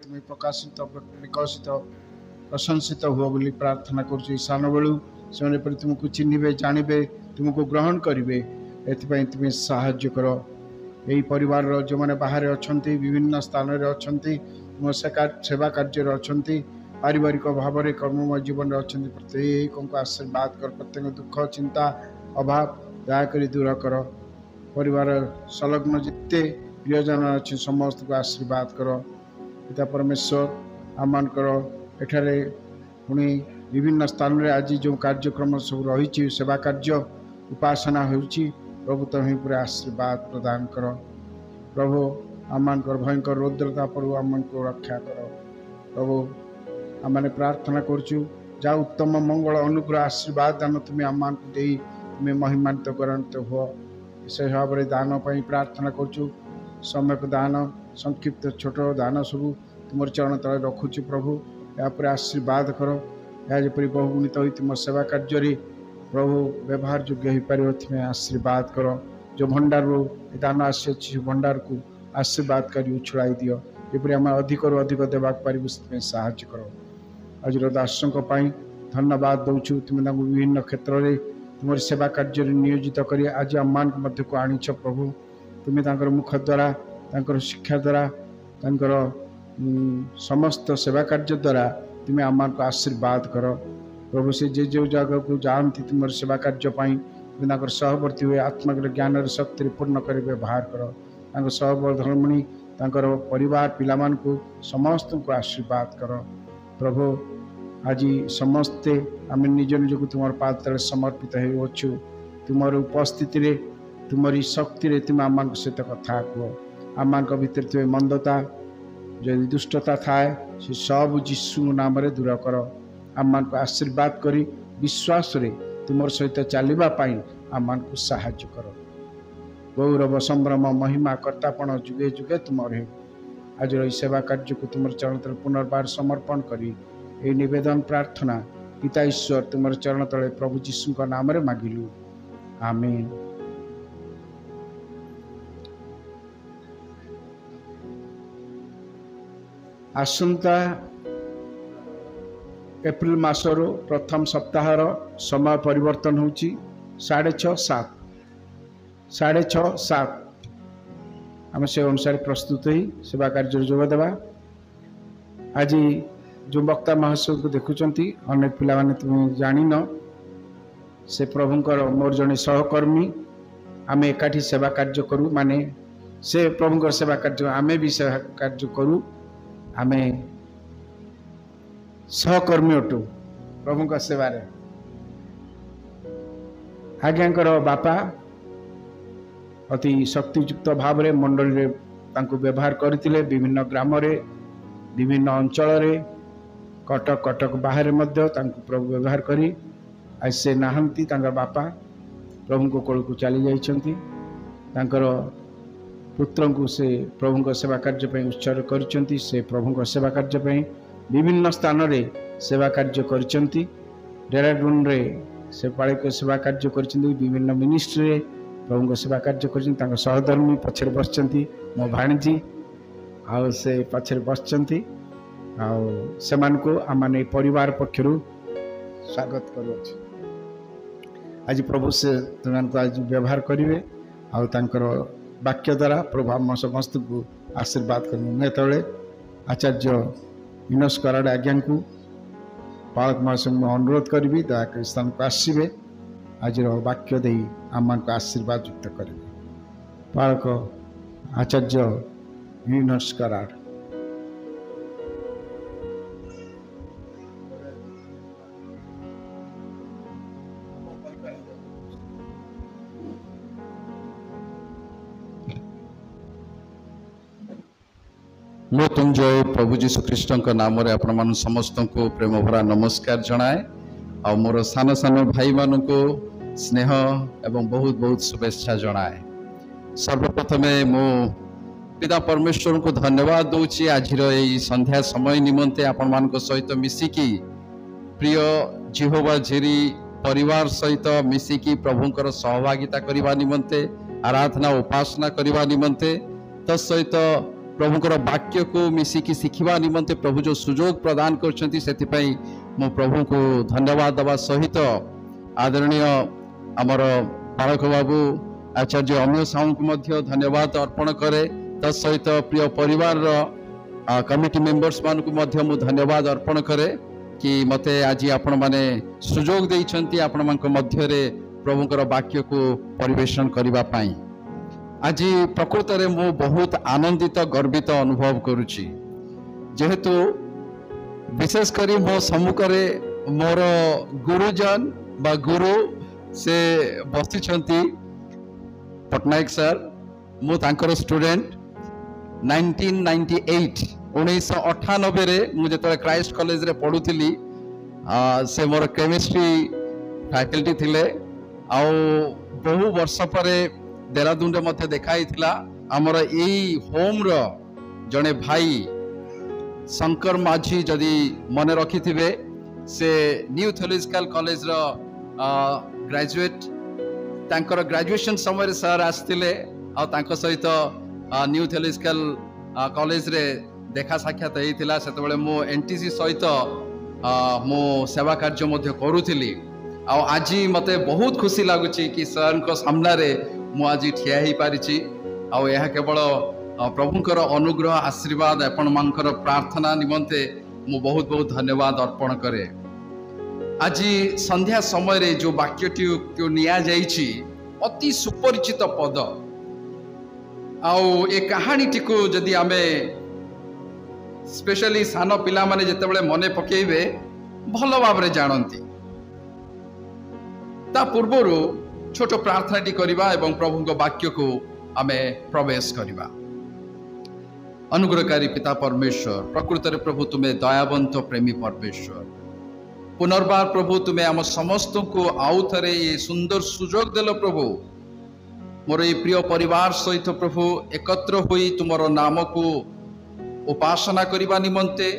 तुम्हें प्रकाशित विकसित प्रशंसित हुआ बोली प्रार्थना करुँ। सान बेलू से तुमको चिन्हे जानवे तुमको ग्रहण करेंगे एपाई तुम्हें साहाय्य कर। यही परिवार जो मैंने बाहर अच्छा विभिन्न स्थान में अच्छा तुम सेवा कार्य अच्छा पारिवारिक भाव में कर्ममय जीवन अच्छा प्रत्येक को आशीर्वाद कर। प्रत्येक दुख चिंता अभाव दयाक दूर कर। परिवार संलग्न जिते प्रियजन अच्छे समस्त को आशीर्वाद कर। पिता परमेश्वर आमान कर। एठारे पुणी विभिन्न स्थान में आज जो कार्यक्रम सब रही सेवा कार्य उपासना हो प्रभु तुम्हें पूरा आशीर्वाद प्रदान कर। प्रभु आमान कर भयंकर रौद्रता पर आम को रक्षा कर। प्रभु आम प्रार्थना करुँ जहाँ उत्तम मंगल अनुग्रह आशीर्वाद दान तुम्हें आम को दे तुम्हें महिमान्वित करते हो। से भाव में दान पर प्रार्थना करुँ। सम्यक दान संक्षिप्त छोट दान सब तुम चरण तले रखुच। प्रभु यापर आशीर्वाद कर। यह जपरी बहुगुणित हो तुम सेवा कार्य प्रभु व्यवहार योग्य हो पार तुम्हें आशीर्वाद कर। जो भंडार दान आसी भंडार को आशीर्वाद कर उछुड़ाई दियो जपरी आम अधिक अधिक देवाक पारू तुम्हें साहाय्य कर। आज दासों धन्यवाद दौचु। तुम्हें विभिन्न क्षेत्र में तुम सेवा कार्य नियोजित कर आज आम मध्य को आनीच। प्रभु तुम्हें मुख द्वारा शिक्षा द्वारा समस्त सेवा कार्य द्वारा तुम्हें आम को आशीर्वाद कर। प्रभु से जे जो जगह को जानती तुम सेवा कार्यपाई तुम्हें सहवर्ती हुए आत्मा ज्ञान शक्ति पूर्ण कर व्यवहार कर। सहधर्मिणी परिवार पिला को समस्त को आशीर्वाद कर। प्रभु आज समस्ते आम निज निज को तुम पाद तले समर्पित होचु। तुम उपस्थिति तुमरी शक्ति तुम आम सहित कथा कह। आम भीतर तुम्हें मंदता जदि दुष्टता थाए से सब यीशु नाम रे दूर कर। आम को आशीर्वाद करी विश्वास रे तुम सहित चलवाई आम को साहाय्य कर। गौरव संभ्रम महिमा कर्तापण जुगे जुगे तुमर हो। आज सेवा कार्य को तुम चरण तले पुनर्बार समर्पण करी ये निवेदन प्रार्थना पिता ईश्वर तुम चरण तले प्रभु यीशु का नाम रे मागिलु। आमीन। आसंता एप्रिल मासर प्रथम सप्ताहर समय परिवर्तन होची 6:30 7:30 आम से अनुसार प्रस्तुत ही सेवा कार्य जोगदेवा। आज जो वक्ता महाशय को देखुंती अनेक पिला माने तुम जानिन से प्रभुंकर मोर जड़े सहकर्मी आम एकाठी सेवा कार्य करूँ माने से प्रभुंकर सेवा कार्य आमे भी सेवा कार्य करूँ। आमे सहकर्मी अटू प्रभु का सेवारे। आज्ञाकर बापा अति शक्तियुक्त भाव में मंडली रे तांको व्यवहार करथिले। विभिन्न ग्राम रे विभिन्न अंचल रे कटक कटक बाहर मध्य तांको प्रभु व्यवहार करी आज से नाहंती तांका बापा प्रभु को कोल को चली जाइछंती। तांकर पुत्र को से प्रभु को सेवा कार्य पे उत्सर्ग करछंती। से प्रभु को सेवा कार्य पे विभिन्न स्थान रे सेवा कार्य करछंती। डेराडून रे से पालिक सेवा कार्य करछंती। विभिन्न मिनिस्ट्री रे प्रभु को सेवा कार्य करछंती। तांका सहधर्मी पछर बसछंती मो भाणीजी आ से पछर बसछंती आ समान को आमाने परिवार पक्षरु स्वागत करूछ। आज प्रभु से तुमन को आज व्यवहार करिवे आ तांकर वाक्य द्वारा प्रभु आम समस्त को आशीर्वाद कर। तले आचार्य विनोद कराड़ आज्ञा को पालक महाशय अनुरोध करी दयाक स्थान को आसवे आज वाक्य दे आम को आशीर्वाद युक्त करेंगे। पालक आचार्य विनोद कराड़। मृत्युंजय प्रभु जीशु ख्रीष्ट नाम रे आपण मान समस्त को प्रेम भरा नमस्कार जनाए। आ मोर सान सान भाई मान को स्नेह एवं बहुत बहुत शुभेच्छा जनाए। सर्वप्रथम मो पिता परमेश्वर को धन्यवाद दूची आज संध्या समय निमंते आपण मान सहित मिसिकी प्रिय जिहोवा झिरी परिवार सहित मिसिकी प्रभुंकर सहभागिता करने निमंते आराधना उपासना करने निमंते तत्सहित प्रभुंकर वाक्य को मिसिकी शिखा निमंते प्रभु जो सुजोग प्रदान करछंती सेतिपई मो प्रभु को धन्यवाद देवा सहित आदरणीय आमर बालक बाबू आचार्य अमीय साहू को मध्य धन्यवाद अर्पण करे। तत्सहित प्रिय परिवार कमिटी मेंबर्स मान को मध्य मु धन्यवाद अर्पण करे कि मते आज आपण माने सुजोग देइछंती आपण मानक मध्य रे प्रभुंकर वाक्य को परिवेषण करिबा पई। आज प्रकृत रे मु बहुत आनंदित गर्वित अनुभव करुछि जेहेतु विशेष करी मो सम्मुखरे मोर गुरुजन बा गुरु से बसिछंती पटनायक सर। मु तांकर स्टूडेंट 1998 1998 रे मु जेतले क्राइस्ट कॉलेज रे पढुथिली से मोर केमिस्ट्री फैकल्टी थिले आ बहु वर्ष परे देहरादून रे मध्य देखाई थिला हमर एई होम रो जने भाई शंकर माझी जदि मने रखिथिबे से न्यू थियोलॉजिकल कॉलेज रो ग्रेजुएट तांकर ग्रेजुएशन समय रे सर आस्तिले आ तांको सहित न्यू थियोलॉजिकल कॉलेज रे देखा साक्षात हेतिला। सेतबेले मो एनटीसी सहित मो सेवा कार्य मध्य करूथिली आ आज मते बहुत खुशी लागुची कि सर को सामना रे मु आज ठिया ही पारिछि आ यह केवल प्रभुंकर अनुग्रह आशीर्वाद आपण मानकर प्रार्थना निमंते मु बहुत बहुत धन्यवाद अर्पण करे। आज संध्या समय रे जो वाक्यटी को निया जाइछि अति सुपरिचित पद आउ ए कहानीटी को जदि आमे स्पेशली सान पिला माने जेतेबेले मने पकेइबे भलो भाबरे जानंती। ता पूर्वरु छोट प्रार्थनाटी करिबा एवं प्रभुଙ୍କ वाक्य को आमे प्रवेश करिबा। अनुग्रहकारी पिता परमेश्वर प्रकृत रे प्रभु तुमे दयावंत प्रेमी परमेश्वर पुनर्बार प्रभु तुमे आम समस्त को आउ थरे ये सुंदर सुजोग देलो प्रभु मोर ये प्रिय परिवार सहित प्रभु एकत्र होई तुमरो नाम को उपासना करिबा निमंते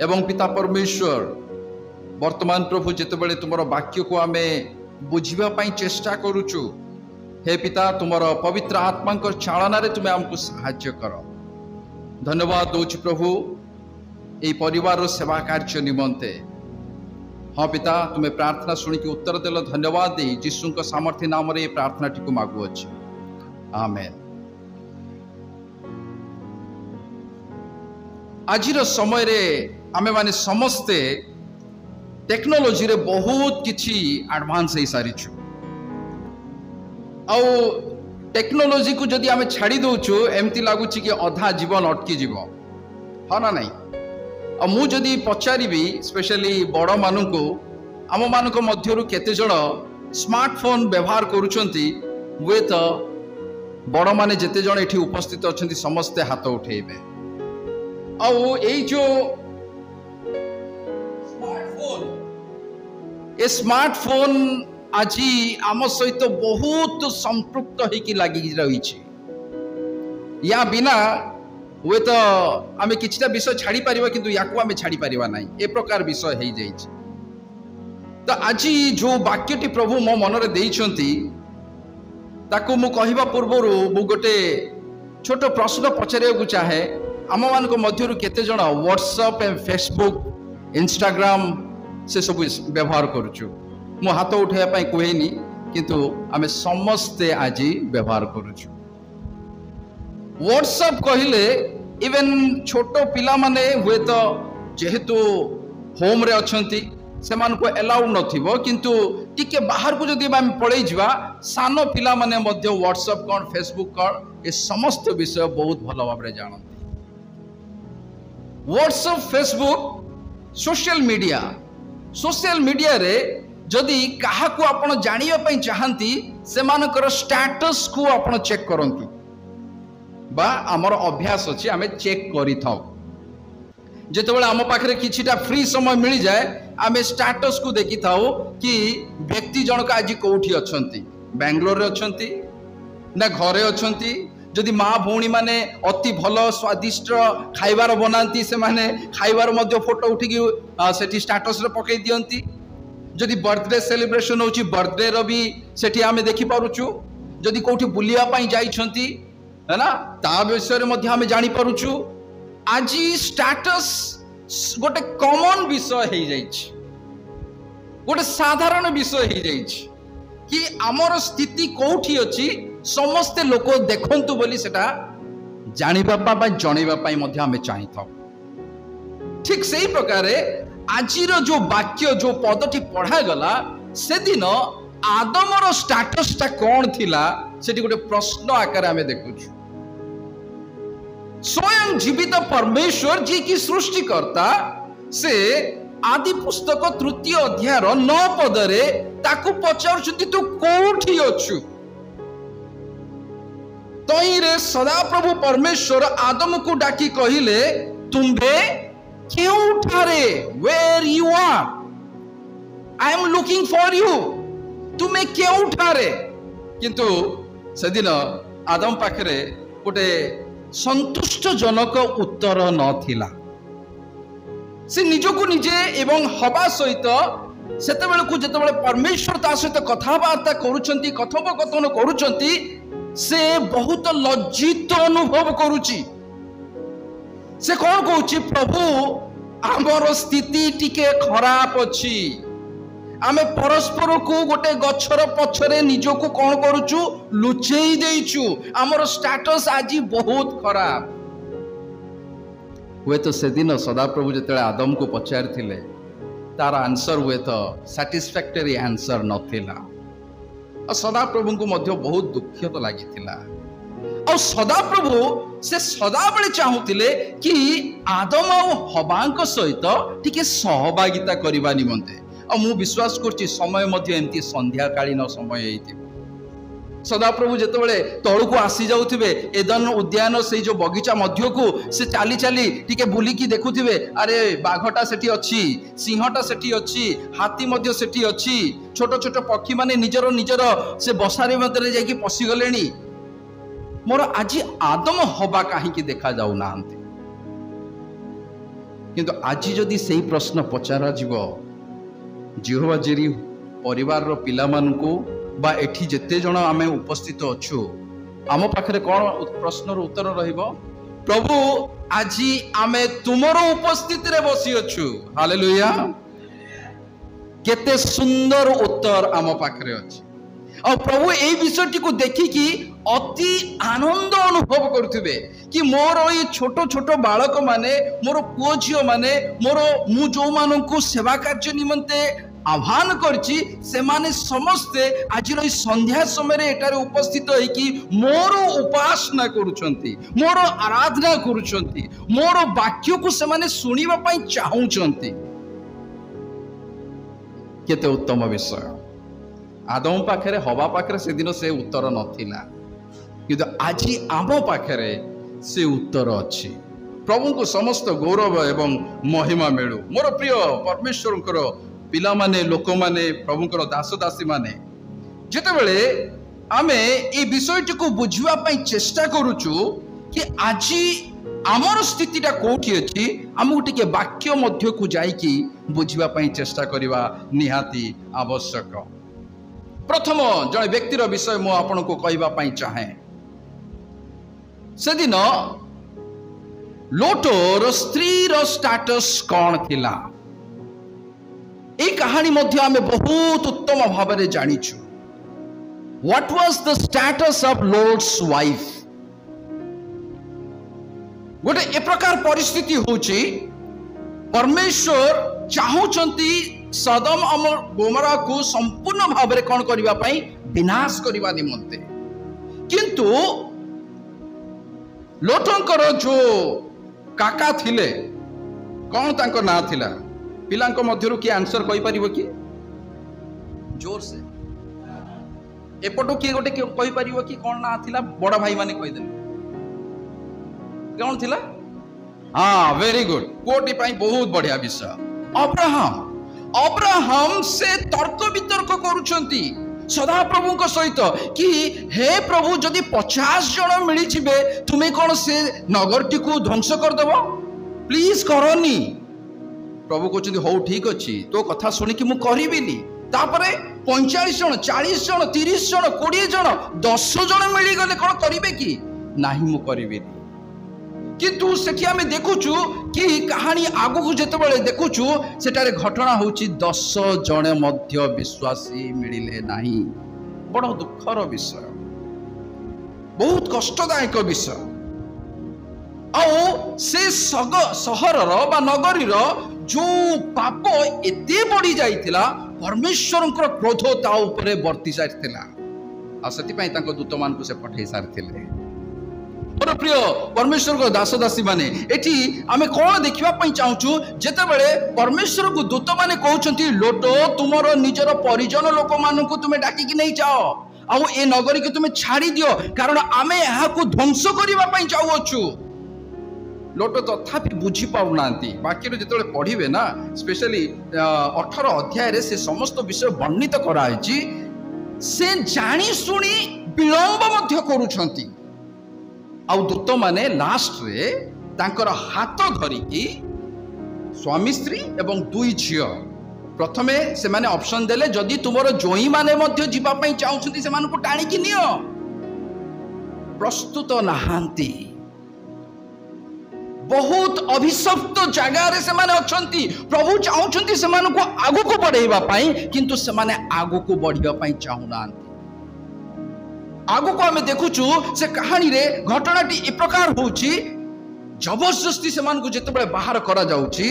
एवं पिता परमेश्वर वर्तमान प्रभु जेतेबेले तुमरो वाक्य को आमे बुझिबा पई चेष्टा करूछु हे पिता तुमरो पवित्र आत्मा को चालना रे तुमे हमको सहाय्य करो। धन्यवाद दउछि प्रभु ए परिवार सेवा कार्य निमंते। हाँ पिता तुम्हें प्रार्थना सुनी के उत्तर देल धन्यवाद दे यीशु को सामर्थ्य नाम रे प्रार्थना टी को मागु अछि आमेन। आजिर समय रे आमे माने समस्ते टेक्नोलॉजी रे बहुत किछि एडवांस हे सारी छु आउ टेक्नोलॉजी को जदि आमे छाड़ी दउछु एमती लागु छि कि आधा जीवन अटकी जीवो हाँ ना नहीं। आ मु जदि पचारिबी स्पेशली बड़ मानुको आम मानक मध्यरु केते जण स्मार्टफोन व्यवहार करूछंती वे तो बड़ माने जेते जण एठी उपस्थित अछंती समस्ते हाथ उठेबे। आउ एई जो स्मार्टफोन आज आम सहित बहुत संपृक्त होइकी लागि रही या बिना हुए तो आमे किछटा विषय छाड़ी पारिबा किंतु याकू आमे छाड़ी पारिबा नाही ए प्रकार विषय हेई जाइछि। तो आज जो वाक्यटी प्रभु मो मन रे देइछंती ताकू मु कहिबा पूर्वरु मु गोटे छोट प्रश्न पचारिया को चाहे आम मानक मध्यरु केते जण व्हाट्सएप एंड फेसबुक इंस्टाग्राम से सब व्यवहार करूछु मु हाथ उठाया पई कहैनी किंतु आमे समस्ते आज व्यवहार करूछु। व्हाट्सएप कहले इवन छोट पिला माने हुए तो जेहेतु होम रे अछंती से मान को अलाउ नथिबो किंतु टिके बाहर को जदि हम पळै जिवा सानो पिला माने मध्य व्हाट्सएप कोन फेसबुक कोन ए समस्त विषय बहुत भलो भाबरे जानନ୍ତି। व्हाट्सएप फेसबुक सोशल मीडिया रे जदि काहा को आपण जानिया पई चाहंती से मानकर स्टेटस को आपण चेक करंतु बा आमर अभ्यास अच्छी आम चेक करी जितेबाला आम पाखे किछिटा फ्री समय मिल जाए आम स्टेटस को देखी थाउ कि व्यक्ति जनक आज कौटी अच्छी बेंगलोर अच्छी ना घरे अच्छी जदि माँ भौणी माने अति भल स्वादिष्ट खाइबार बनाती से माने खाइबार मध्य फोटो उठिकी सेठी स्टेटस रे पकई दियंती जदि बर्थडे सेलिब्रेशन होची बर्थडे रो भी सेठी आमे देखि पारुछु जदि कोठी बुलिया पई जाइछंती है ना ता विषय मध्य आम जानी पारुछु आज स्टेटस गोटे कॉमन विषय हो जाइछि गोटे साधारण विषय हो जाइछि कि आमर स्थिति कोठी अछि समस्ते लोक देखंतु बोली सेटा जानिबा बा जणैबा पई मध्य आम चाहि था ठीक सही प्रकार आजिर जो वाक्य जो पदटी पढ़ा गला से दिन आदमर स्टेटस टा कौन थिला सेठी गोटे प्रश्न आकार आमे देखुछु स्वयं जीवित परमेश्वर जी की सृष्टिकर्ता से आदि पुस्तक 3 अध्यायर 9 पदरे ताकू पचारुछंती तू कोठी अछु तईरे सदा प्रभु परमेश्वर आदम को डाकी कहिले तुम्बे केउठारे where you are I am looking for you तुम्हें केउठारे किंतु सेदिन आदम पाखरे गोटे संतुष्ट जनक उत्तर नथिला से निजको निजे एवं हवा सहित सेतेबेले को जेतेबेले परमेश्वर ता सहित कथाबार्ता करूछंती कथोपकथन करूछंती से बहुत लज्जित अनुभव करूची से कौन कहूची प्रभु आमर स्थिति टिके खराब अछि आमे परस्पर को गोटे गछर पछरे निजको कौन करूचु लुचेई देइचु आमर स्टेटस आज बहुत खराब हुए तो से दिन सदा प्रभु जते आदम को पचार थिले तार आंसर हुए तो सैटिस्फैक्टरी आंसर नथिला और सदा प्रभु को मध्य बहुत दुख तो लगी और सदा प्रभु से सदा बेले चाहूतिले कि आदम और हवांक सहित टिके सहभागिता करबा निमंते और मु विश्वास करछि समय मध्य एमती संध्या कालीन समय हेइति सदा प्रभु जेतेबेले तळु को आसी जाउथिबे एदन उद्यान से जो बगीचा मध्य को से चाली चाली टिके बुलिकी देखुथिबे अरे बाघटा सेठी अछि सिंहटा सेठी अछि हाथी मध्य सेठी अछि छोट छोट पक्षी माने निजर निजर से बसारे मध्य जाकी पसी गलेनी मोर आज आदम हवा काहे की देखा जाउ नांती किंतु आज जदि सेही प्रश्न पचारा जीवो जिहोवा जेरी परिवार रो पिला मानकू बा एठी जेते जण आमे उपस्थित अछु आम पाखरे कोन प्रश्न रो उत्तर रहिबो प्रभु आजी आमे तुमरो उपस्थिति रे बसी अछु हालेलुया केते सुंदर उत्तर आम पाखरे अछि और प्रभु ए विषयटी को देखि कि अति आनंद अनुभव करथिबे कि मोर ए छोट छोट बालक माने मोर पुओ झियो माने मोर मु जो मानकू सेवा कार्य निमंते आह्वान करछि से माने समस्ते आज संध्या समय एटारे उपस्थित होइकी मोर उपासना करूछंती मोर आराधना करूछंती मोर वाक्य को से माने सुनिबा पई चाहूछंती केते उत्तम विषय आदम पाखरे हवा पाखरे से दिन से उत्तर नथिला किंतु आज आम पाखरे से उत्तर अछि प्रभु को समस्त गौरव एवं महिमा मिलू मोर प्रिय परमेश्वर पिला माने लोक माने प्रभुकर दास दासी माने जेतेबेले आमे ए विषयटी को बुझिबा पई चेष्टा करूछु कि आज आमर स्थितिटा कोठी अछि हमहु टिके वाक्य मध्य को जाईकी बुझिबा पई चेष्टा करिबा निहाती आवश्यक प्रथम जने व्यक्तिर विषय मु आपन को कहबा पई चाहे से दिन लोटोर स्त्री रो स्टेटस कौन थिला ए कहानी मध्य आमे बहुत उत्तम भाव में जानिछु what was the status of lord's wife गोटे ए प्रकार परिस्थिति होची परमेश्वर चाहूचंती सदम और गोमरा को संपूर्ण भाव में कौन करबा पई विनाश करबा निमंते किंतु लोटंकर जो काका थिले कौन तांको ना थिला पिलांको मध्यरु की आंसर कहि परिबो कि जोर से एपटो की गोटे कहि परिबो कि कोन ना थिला बड़ा भाई माने कहि देले कौन थिला हां वेरी गुड कोटी पई बहुत बढ़िया विषय अब्राहम अब्राहम से तर्क वितर्क करूछंती सदा प्रभु को सहित कि हे प्रभु जदि 50 जन मिली छिबे तुमे कोन से नगरटी को ध्वंस कर देबो प्लीज करनी प्रभु कहते हो ठीक अच्छी तो कथा शुणिकी मु कहबिनी तापरे 45 जन 40 जन 30 जन 20 जन 10 जन मिली गले कौन करिवे कि ନାହିଁ ମୁଁ କରିବିନି। କିନ୍ତୁ ସେଠି ଆମେ ଦେଖୁଛୁ କି କାହାଣୀ ଆଗକୁ ଯେତେବେଳେ ଦେଖୁଛୁ ସେଠାରେ ଘଟଣା ହେଉଛି 10 ଜଣ ମଧ୍ୟ ବିଶ୍ୱାସୀ ମିଳିଲେ ନାହିଁ। ବଡ଼ ଦୁଃଖର ବିଷୟ, ବହୁତ କଷ୍ଟଦାୟକ ବିଷୟ। ଆଉ ସେ ସହରର ବା ନଗରୀର ଯୋଉ ପାପ ଏତେ ବଢି ଯାଇଥିଲା, ପରମେଶ୍ୱରଙ୍କର କ୍ରୋଧ ତା ଉପରେ ବର୍ତ୍ତି ସାରିଥିଲା। ଆଉ ସେଥିପାଇଁ ତାଙ୍କ ଦୂତମାନଙ୍କୁ ସେ ପଠେଇ ସାରିଥିଲେ। ମୋର ପ୍ରିୟ ପରମେଶ୍ୱରଙ୍କ ଦାସ ଦାସୀ ମାନେ, ଏଠି ଆମେ କଣ ଦେଖିବା ପାଇଁ ଚାହୁଁଛୁ? ଯେତେବେଳେ ପରମେଶ୍ୱରଙ୍କୁ ଦୂତମାନେ କହୁଛନ୍ତି ଲୋଟ ତୁମର ନିଜର ପରିଜନ ଲୋକମାନଙ୍କୁ ତୁମେ ଡାକିକି ନେଇ ଯାଅ, ଆଉ ଏ ନଗରୀକୁ ତୁମେ ଛାଡ଼ି ଦିଅ, କାରଣ ଆମେ ଏହାକୁ ଧ୍ୱଂସ କରିବା ପାଇଁ ଚାହୁଁଅଛୁ। ଲୋଟ ତଥାପି ବୁଝି ପାରୁନାହାନ୍ତି। ବାକ୍ୟରେ ଯେତେବେଳେ ପଢିବେ ନା, ସ୍ପେଶାଲି 18 ଅଧ୍ୟାୟରେ ସେ ସମସ୍ତ ବିଷୟ ବର୍ଣ୍ଣିତ କରାଯାଇଛି। ସେ ଜାଣି ଶୁଣି ବିଳମ୍ବ ମଧ୍ୟ କରୁଛନ୍ତି। ଆଉ ଦୂତମାନେ ଲାଷ୍ଟରେ ତାଙ୍କର ହାତ ଧରିକି ସ୍ୱାମୀ ସ୍ତ୍ରୀ ଏବଂ 2 ଝିଅ, ପ୍ରଥମେ ସେମାନେ ଅପସନ ଦେଲେ ଯଦି ତୁମର ଜୋଇଁ ମାନେ ମଧ୍ୟ ଯିବା ପାଇଁ ଚାହୁଁଛନ୍ତି ସେମାନଙ୍କୁ ଟାଣିକି ନିଅ। ପ୍ରସ୍ତୁତ ନାହାନ୍ତି। ବହୁତ ଅଭିଶପ୍ତ ଜାଗାରେ ସେମାନେ ଅଛନ୍ତି। ପ୍ରଭୁ ଚାହୁଁଛନ୍ତି ସେମାନଙ୍କୁ ଆଗକୁ ବଢେଇବା ପାଇଁ, କିନ୍ତୁ ସେମାନେ ଆଗକୁ ବଢିବା ପାଇଁ ଚାହୁଁନାହାନ୍ତି। ଆଗକୁ ଆମେ ଦେଖୁଛୁ ସେ କାହାଣୀରେ ଘଟଣାଟି ଏ ପ୍ରକାର ହଉଛି, ଜବରଦସ୍ତି ସେମାନଙ୍କୁ ଯେତେବେଳେ ବାହାର କରାଯାଉଛି,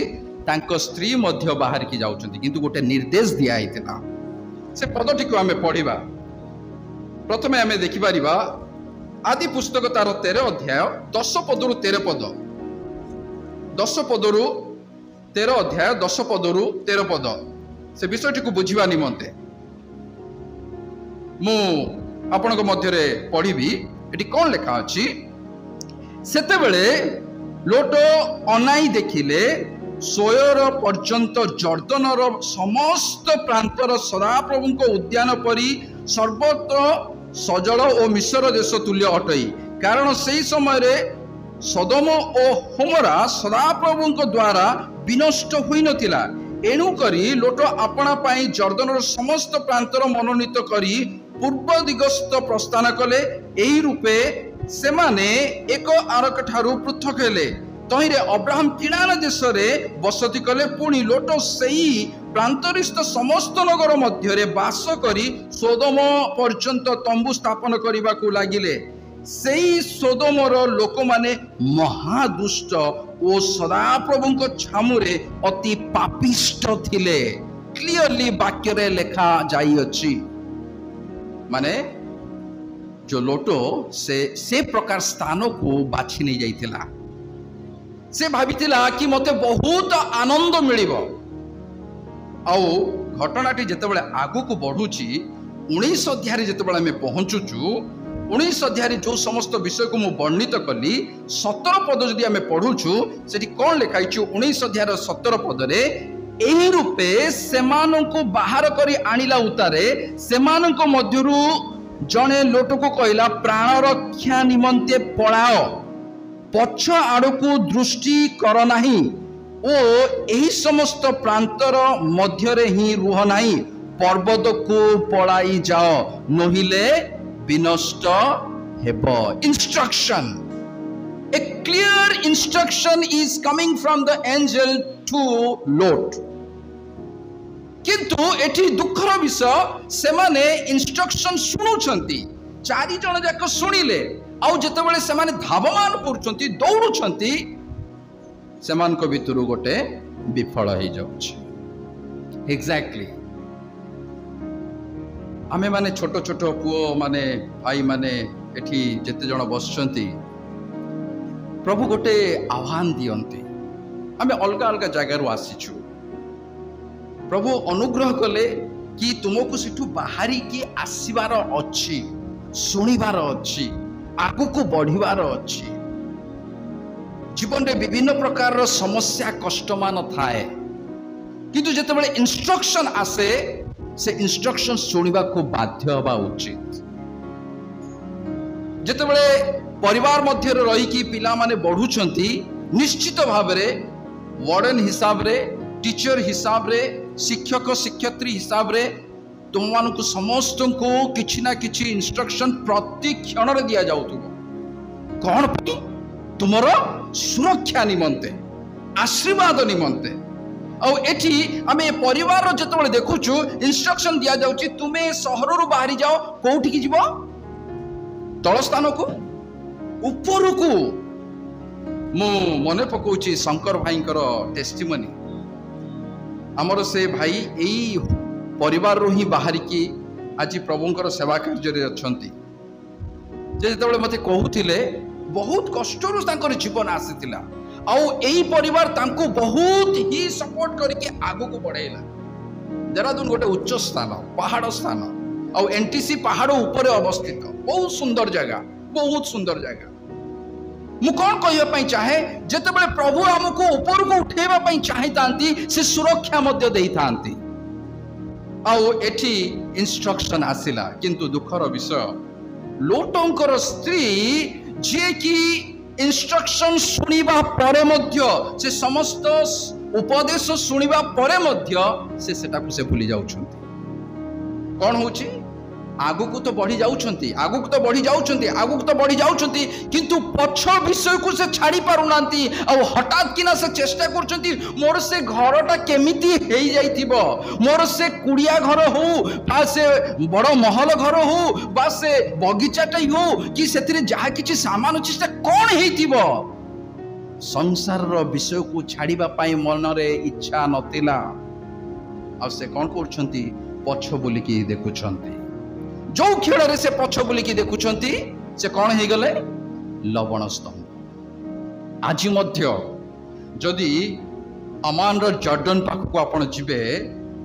ତାଙ୍କ ସ୍ତ୍ରୀ ମଧ୍ୟ ବାହାରିକି ଯାଉଛନ୍ତି, କିନ୍ତୁ ଗୋଟେ ନିର୍ଦ୍ଦେଶ ଦିଆ ହେଇଥିଲା। ସେ ପଦଟିକୁ ଆମେ ପଢିବା। ପ୍ରଥମେ ଆମେ ଦେଖିପାରିବା ଆଦି ପୁସ୍ତକ ତାର 13 ଅଧ୍ୟାୟ 10 ପଦରୁ 13 ପଦ। 10 ପଦରୁ 13 ଅଧ୍ୟାୟ 10 ପଦରୁ 13 ପଦ। ସେ ବିଷୟଟିକୁ ବୁଝିବା ନିମନ୍ତେ ମୁଁ ଆପଣଙ୍କ ମଧ୍ୟରେ ପଢିବି। ଏଠି କଣ ଲେଖା ଅଛି? ସେତେବେଳେ ଲୋଟ ଅନାଇ ଦେଖିଲେ ସୋୟର ପର୍ଯ୍ୟନ୍ତ ଜର୍ଦ୍ଦନର ସମସ୍ତ ପ୍ରାନ୍ତର ସଦାପ୍ରଭୁଙ୍କ ଉଦ୍ୟାନ ପରି ସର୍ବତ୍ର ସଜଳ ଓ ମିଶ୍ର ଦେଶ ତୁଲ୍ୟ ଅଟଇ, କାରଣ ସେହି ସମୟରେ ସୋଦୋମ ଓ ହୋମରା ସଦାପ୍ରଭୁଙ୍କ ଦ୍ୱାରା ବିନଷ୍ଟ ହୋଇନଥିଲା। ଏଣୁ କରି ଲୋଟ ଆପଣା ପାଇଁ ଜର୍ଦ୍ଦନର ସମସ୍ତ ପ୍ରାନ୍ତର ମନୋନୀତ କରି ପୂର୍ବ ଦିଗସ୍ଥ ପ୍ରସ୍ଥାନ କଲେ। ଏହି ରୂପେ ସେମାନେ ଏକ ଆରକ ଠାରୁ ପୃଥକ ହେଲେ। ତହିଁରେ ଅବ୍ରାହମ କିଣାନ ଦେଶରେ ବସତି କଲେ। ପୁଣି ଲୋଟ ସେହି ପ୍ରାନ୍ତରିସ୍ଥ ସମସ୍ତ ନଗର ମଧ୍ୟରେ ବାସ କରି ସୋଦୋମ ପର୍ଯ୍ୟନ୍ତ ତମ୍ବୁ ସ୍ଥାପନ କରିବାକୁ ଲାଗିଲେ। ସେହି ସୋଦୋମର ଲୋକମାନେ ମହାଦୁଷ୍ଟ ଓ ସଦାପ୍ରଭୁଙ୍କ ଛାମୁରେ ଅତି ପାପିଷ୍ଟ ଥିଲେ। କ୍ଲିୟରଲି ବାକ୍ୟରେ ଲେଖା ଯାଇଅଛି। ମାନେ ଯୋ ଲୋଟ ସେ ପ୍ରକାର ସ୍ଥାନକୁ ବାଛି ନେଇ ଯାଇଥିଲା। ସେ ଭାବିଥିଲା କି ମତେ ବହୁତ ଆନନ୍ଦ ମିଳିବ। ଆଉ ଘଟଣାଟି ଯେତେବେଳେ ଆଗକୁ ବଢୁଛି, 19 ଅଧ୍ୟାୟରେ ଯେତେବେଳେ ଆମେ ପହଞ୍ଚୁଛୁ, 19 ଅଧ୍ୟାୟରେ ଯୋଉ ସମସ୍ତ ବିଷୟକୁ ମୁଁ ବର୍ଣ୍ଣିତ କଲି, 17 ପଦ ଯଦି ଆମେ ପଢୁଛୁ, ସେଠି କଣ ଲେଖା ହେଇଛି? 19 ଅଧ୍ୟାୟର 17 ପଦରେ, ଏହି ରୂପେ ସେମାନଙ୍କୁ ବାହାର କରି ଆଣିଲା ଉତ୍ତାରେ ସେମାନଙ୍କ ମଧ୍ୟରୁ ଜଣେ ଲୋଟକୁ କହିଲା, ପ୍ରାଣ ରକ୍ଷା ନିମନ୍ତେ ପଳାଅ, ପଛ ଆଡକୁ ଦୃଷ୍ଟି କର ନାହିଁ ଓ ଏହି ସମସ୍ତ ପ୍ରାନ୍ତର ମଧ୍ୟରେ ହିଁ ରୁହ ନାହିଁ, ପର୍ବତକୁ ପଳାଇ ଯାଅ, ନୋହିଲେ ବିନଷ୍ଟ ହେବ। Instruction, a clear instruction is coming from the angel to Lot. କିନ୍ତୁ ଏଠି ଦୁଃଖର ବିଷୟ, ସେମାନେ ଇନଷ୍ଟ୍ରକ୍ସନ ଶୁଣୁଛନ୍ତି, 4 ଜଣ ଯାକ ଶୁଣିଲେ। ଆଉ ଯେତେବେଳେ ସେମାନେ ଧାବମାନ କରୁଛନ୍ତି, ଦୌଡୁଛନ୍ତି, ସେମାନଙ୍କ ଭିତରୁ ଗୋଟେ ବିଫଳ ହେଇଯାଉଛି। ଏକ୍ଜାକ୍ଟଲି ଆମେ ମାନେ ଛୋଟ ଛୋଟ ପୁଅ ମାନେ, ଭାଇ ମାନେ ଏଠି ଯେତେ ଜଣ ବସିଛନ୍ତି, ପ୍ରଭୁ ଗୋଟେ ଆହ୍ୱାନ ଦିଅନ୍ତି। ଆମେ ଅଲଗା ଅଲଗା ଜାଗାରୁ ଆସିଛୁ। ପ୍ରଭୁ ଅନୁଗ୍ରହ କଲେ କି ତୁମକୁ ସେଠୁ ବାହାରିକି ଆସିବାର ଅଛି, ଶୁଣିବାର ଅଛି, ଆଗକୁ ବଢିବାର ଅଛି। ଜୀବନରେ ବିଭିନ୍ନ ପ୍ରକାରର ସମସ୍ୟା କଷ୍ଟମାନ ଥାଏ, କିନ୍ତୁ ଯେତେବେଳେ ଇନଷ୍ଟ୍ରକ୍ସନ ଆସେ, ସେ ଇନଷ୍ଟ୍ରକ୍ସନ ଶୁଣିବାକୁ ବାଧ୍ୟ ହେବା ଉଚିତ। ଯେତେବେଳେ ପରିବାର ମଧ୍ୟରେ ରହିକି ପିଲାମାନେ ବଢୁଛନ୍ତି, ନିଶ୍ଚିତ ଭାବରେ ୱାର୍ଡେନ ହିସାବରେ, ଟିଚର ହିସାବରେ, ଶିକ୍ଷକ ଶିକ୍ଷୟତ୍ରୀ ହିସାବରେ ତୁମମାନଙ୍କୁ ସମସ୍ତଙ୍କୁ କିଛି ନା କିଛି ଇନଷ୍ଟ୍ରକ୍ସନ ପ୍ରତି କ୍ଷଣରେ ଦିଆଯାଉଥିବ। कौन पई तुमर सुरक्षा निमंते आशीर्वाद निमंते और एठी आमे परिवार रो जतबे देखुछु इंस्ट्रक्शन दिया जाउची तुमे शहर रो बाहरी जाओ कोठी की जीवो तळ स्थान को ऊपर को मु मने पकोची शंकर भाईंकर टेस्टिमनी आमर से भाई एई परिवार रो ही बाहरी की आज प्रभुंकर सेवा कार्य रे अछंती जेतबे मते कहूथिले बहुत कष्टरू तांकर जीवन आसीतिला आउ एई परिवार तांको बहुत ही सपोर्ट करके आगु को बढ़ेला देहरादून गोटे उच्च स्थान पहाड़ स्थान आउ एनटीसी पहाड़ ऊपर अवस्थित बहुत सुंदर जगह मु कौन कहवाई चाहे जितेबाला प्रभु आमको ऊपर को उठेवा चाहती से सुरक्षा मध्य देई थांती आउ एठी इंस्ट्रक्शन आसिला किंतु दुखर विषय लोटंकर स्त्री जे कि इंस्ट्रक्शन सुनिबा परे मध्य से समस्त उपदेश सुनिबा परे मध्य से सेटा को से भूली जाउछंती कौन होची आगु को तो बढ़ी जाउछंती किंतु पछ विषय को से छाड़ी पारुनांती और हठात किना से चेष्टा करछंती मोर से घरटा केमिति हेई जाइथिबो मोर से कुड़िया घर हो बा से बड़ महल घर हो बा से बगीचाटा हो कि सेतिरे जहा किछि सामान अछि से कोन हेइथिबो संसार रो विषय को छाड़ीबा पाई मन रे इच्छा नथिला आ से कोन करछंती पछ बोली की देखुछंती जो खेल रे से पछ बोली की देखुछंती से कौन हे गले लवण स्तंभ आज मध्य जदि अमान रो जर्डन पाख को आपण जिबे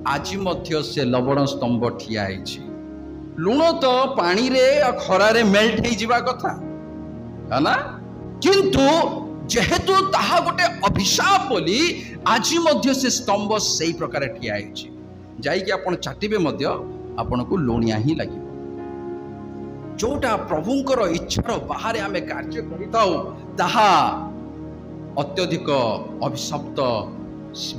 आज मध्य से लवण स्तंभ ठिया आइछि लुण तो पानी रे खरा रे मेल्ट हे जिबा कथा है ना किंतु जेहेतु ताहा गोटे अभिशाप बोली आज मध्य से स्तंभ सही प्रकार ठिया आइछि जाई कि आपण चाटिबे मध्य आपण को लुणिया ही लागि जोटा प्रभुंकर इच्छार बाहर आमे कार्य करिताउ ताहा अत्यधिक अभिशप्त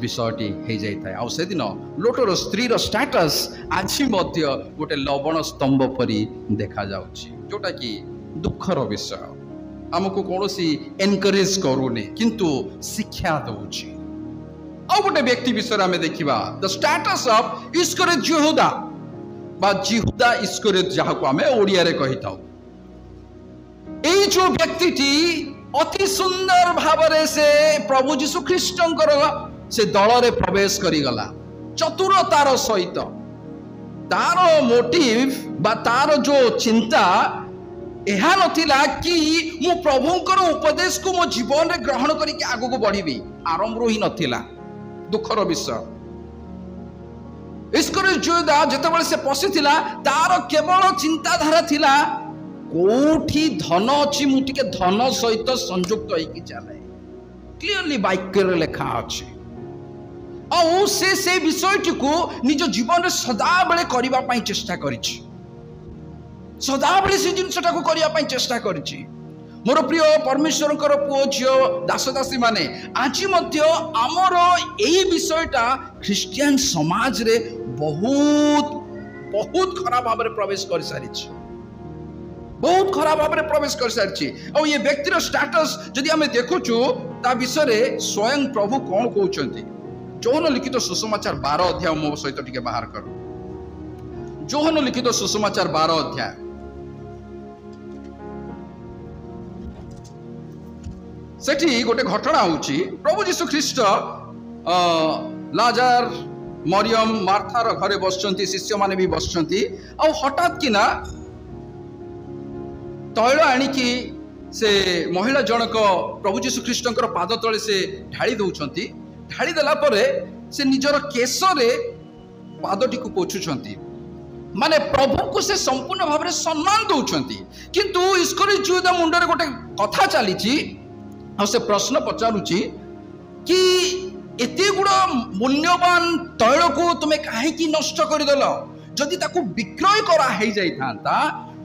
विषयटी हो जाए आ से दिन लोटर स्त्री स्टेटस आज मध्य गोटे लवण स्तंभ परी देखा जाउछि जोटा कि दुखर विषय हमको कौनसी एनकरेज करूनी किंतु शिक्षा दउछि आ गोटे व्यक्ति विषय आमे देखिबा द स्टेटस ऑफ इस्करियोत यहूदा बा जिहुदा इस्करियोत जाहाको आमे ओडिया रे कहिताउ एई जो व्यक्तिटी अति सुंदर भावरे से प्रभु यीशु ख्रीष्टंकर से दल रे प्रवेश करी गला चतुरतार सहित तार मोटिव बा तार जो चिंता एहा नथिला कि मु प्रभुंकर उपदेश को मो जीवन रे ग्रहण करिके आगु को बढ़िबी आरंभ रो ही नथिला दुखर विषय इस्करियोत यहूदा जेतेबेले से पसिथिला तार केवल चिंताधारा थिला कोठी धन अछि मु टिके धन सहित संयुक्त होइकी चले क्लियरली वाक्य रे लेखा अछि आ से विषयटी को निज जीवन रे सदा बेले करिबा पई चेष्टा करिछि सदा बेले से जिनसटा को करिया पई चेष्टा करिछि मोर प्रिय परमेश्वरकर पुओ झियो दास दासी माने आज मध्य आमर एई विषयटा ख्रिस्टियन समाज रे बहुत बहुत खराब भाव में प्रवेश कर सारिछि बहुत खराब भाव में प्रवेश कर सारिछि और ये व्यक्तिर स्टेटस जदि हमें देखुछु ता विषय रे स्वयं प्रभु कोन कहउछंती जोहन लिखित सुसमाचार 12 अध्याय मो सहित टिके बाहर करो जोहन लिखित सुसमाचार 12 अध्याय सेठी गोटे घटना होउची प्रभु यीशु ख्रीष्ट लाजार मरियम मार्थार घरे बसचंती शिष्य माने भी बसचंती आ हठात कि ना तैल आनिकी से महिला जनक प्रभु यीशु ख्रीष्टंकर पाद तले से ढाली दउछंती ढाली देला परे से निजर केशरे पादटी को पोछुछंती माने प्रभु को से संपूर्ण भाव में सम्मान दउछंती किंतु इस्करियोत यहूदा मुंडरे गोटे कथा चलीची आ से प्रश्न पचारुची कि एते गुड़ा मूल्यवान तैल को तुम्हें कहीं नष्ट करदेल जदि ताकू विक्रय करा हे जाई थांता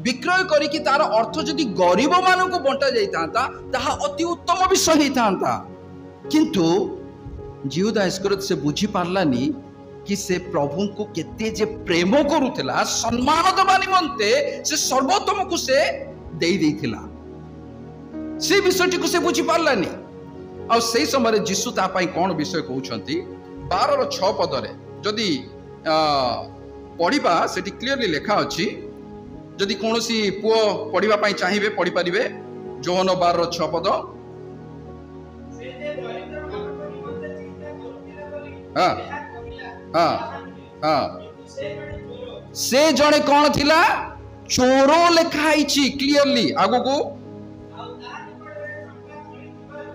विक्रय करिकी तार अर्थ जदि गरीब मान को बंटा जाई थांता ताहा अति उत्तम विषय ही थांता किंतु यहूदा इस्करियोत से बुझी पारलानी कि से प्रभु को केते जे प्रेम करुथिला सम्मान दबा निमंते से सर्वोत्तम को से देई देइथिला से विषयटी को से बुझी पारलानी आ से समय जीशु ता पई कोन विषय कहउछंती 12:6 पदरे जदि पढ़िबा सेठी क्लियरली लिखा अछि जदि कोनोसी पुओ पढ़िबा पई चाहिबे पढ़ि परिबे जोहन 12:6 पद हाँ हाँ हाँ से जने कौन थिला चोरो लिखाई क्लियरली आगो को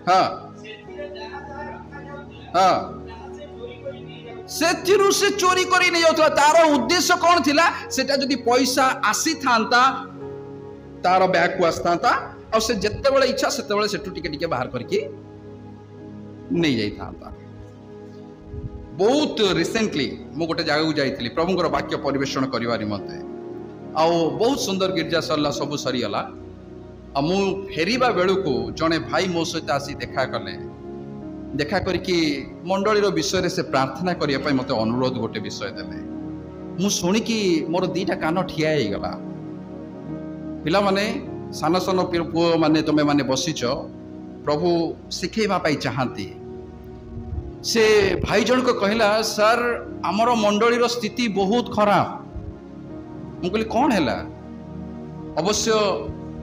हाँ हाँ से चोरी करी नहीं जाउथला तार उद्देश्य कौन थिला सेटा जदि पैसा आसी थांता तार बैग को आस्तांता और से जत्ते बळे इच्छा सेते बळे सेटू टिके टिके बाहर करके नहीं जाई थांता। बहुत रिसेंटली मु गोटे जगह को जाइली प्रभुंकर वाक्य परिवेषण करने निमंते आउ बहुत सुंदर गिरजा सरला सब सरीगला आ मु फेरिबा बेलू को जड़े भाई मो सहित आसी देखा कले देखा करके मंडलीर विषय से प्रार्थना करने मत अनुरोध गोटे विषय देले मु शुणिकी मोर दीटा कान ठिया गला पिला माने सान सान पुओ माने तुमे माने बसीच प्रभु शिखेबा पाई चाहती से भाई जन को कहला सर आमर मंडलीर स्थिति बहुत खराब मु कहली कौन है अवश्य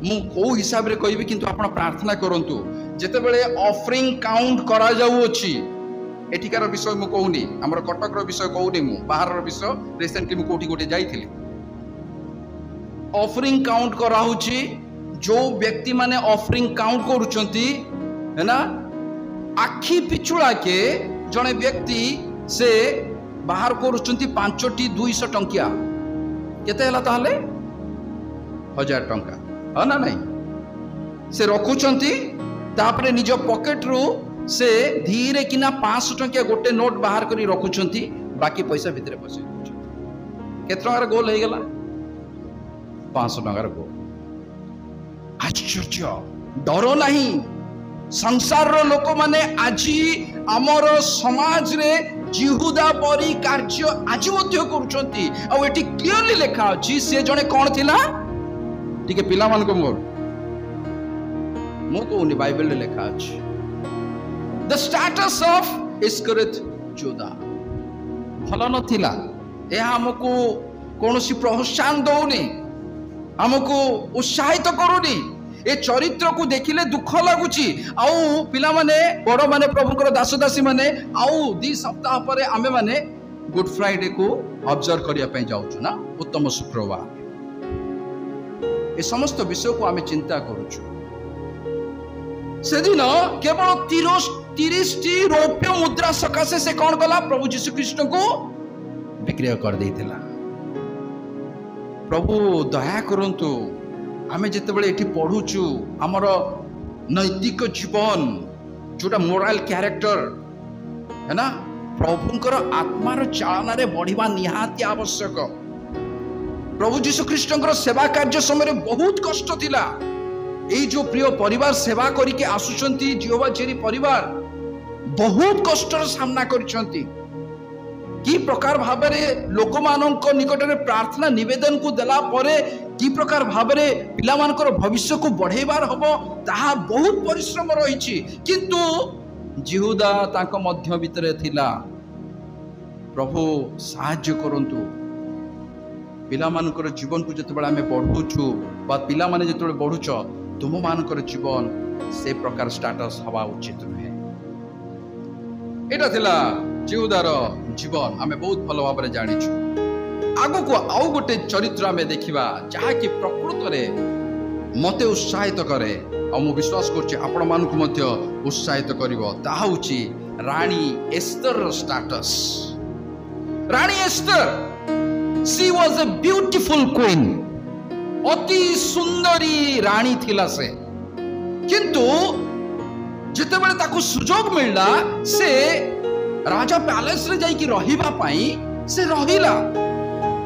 मु को हिसाब रे कहबी किंतु आपण प्रार्थना करंतु जेतेबेले ऑफरिंग काउंट करा जाउ अछि एठिकार विषय मु कहूनी हमर कटक रो विषय कहूनी मु बाहर रो विषय रिसेंटली मु कोठी गोटे जाइथिली ऑफरिंग काउंट करा होछि जो व्यक्ति माने ऑफरिंग काउंट करूचंती है ना आखि पिछुड़ा के जड़े व्यक्ति से बाहर करुचंती 5टी 200 टंकिया केते हला ताहले 1000 टंका हाँ ना नहीं से रखुचंती तापरे निज पॉकेट रू से धीरे किना 500 टंकिया गोटे नोट बाहर करी रखुचंती बाकी पैसा भितरे पसे केते टंकार गोल हे गेला 500 टंकार गोल आश्चर्य डरो नहीं संसार रो लोक माने आजी आमर समाज रे जिहुदा परी कार्य आज मध्य करूचंती आ एटी क्लियरली लिखा अछि से जने कोन थिला ठीक है पिला मान को मोर मो को बाइबल रे लिखा अछि द स्टेटस ऑफ इस्करियोत जुदा भलो नथिला ए हमको कोनोसी प्रोत्साहन दउनी हमको उत्साहित करूनी ए चरित्र को देखिले दुख लगुची आउ पिला माने बड़ माने प्रभुकर दास दासी माने आउ 2 सप्ताह पर आमे माने गुड फ्राइडे को ऑब्जर्व करिया पई जाउछु ना उत्तम शुक्रवार ए समस्त विषय को आमे चिंता करूछु से दिन केवल 30 टी रौप्य मुद्रा सकाशे से कौन कला प्रभु यीशु कृष्ण को विक्रय कर देइतिला प्रभु दया करंतु आमे जेतेबेले एठी पढुछु हमर नैतिक जीवन जोटा मोरल कैरेक्टर है ना प्रभुंकर आत्मार चालना रे बढ़िबा निहाती आवश्यक प्रभु यीशु कृष्णकर सेवा कार्य समय बहुत कष्ट थिला एई जो प्रिय परिवार सेवा करिके आसुचंती जिहोवा जेरी परिवार बहुत कष्टर सामना करिसंती कि प्रकार भाबरे लोक मानक निकट में प्रार्थना निवेदन को देला परे कि प्रकार भाबरे पिला मानकर भविष्य को बढ़ेबार हबो ताहा बहुत परिश्रम रहिछि किंतु जिहुदा तांको मध्य भितरे थिला प्रभु साहाय्य करंतु पिला मानकर जीवन को जतबेला हमें बढ़ुछु बा पिला माने जतबेला बढ़ुछ तुम मानकर जीवन से प्रकार स्टेटस हवा उचित नुहे एटा थिला जिहुदार जीवन आमे बहुत भल भाव जानिछु आगो को आउ गोटे चरित्र आमे देखिबा जहा कि प्रकृत रे मते उत्साहित करे आ मु विश्वास करछि आपण मान को मध्य उत्साहित करिवो ताहा होछि रानी एस्तर स्टेटस रानी Esther she was a beautiful queen अति सुंदरी रानी थिला से किंतु जितेबेले ताको सुजोग मिलला से राजा पैलेस रे जाई कि रहिबा पाई से रहिला